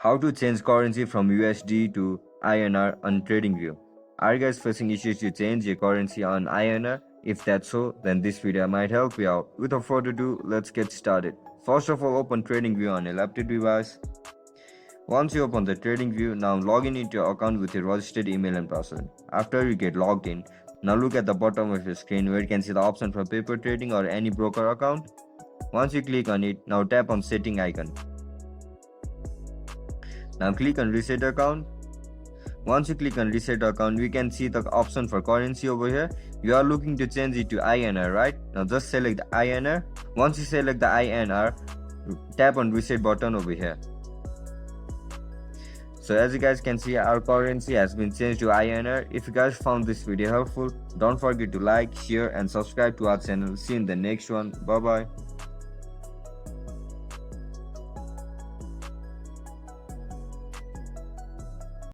How to change currency from USD to INR on TradingView. Are you guys facing issues to change your currency on INR? If that's so, then this video might help you out. Without further ado, let's get started. First of all, open TradingView on a laptop device. Once you open the TradingView, now log in into your account with your registered email and password. After you get logged in, now look at the bottom of your screen where you can see the option for paper trading or any broker account. Once you click on it, now tap on setting icon. Now click on reset account. Once you click on reset account, we can see the option for currency over here. You are looking to change it to INR, right? Now just select the INR. Once you select the INR, tap on reset button over here. So as you guys can see, our currency has been changed to INR. If you guys found this video helpful, don't forget to like, share and subscribe to our channel. See you in the next one. Bye bye.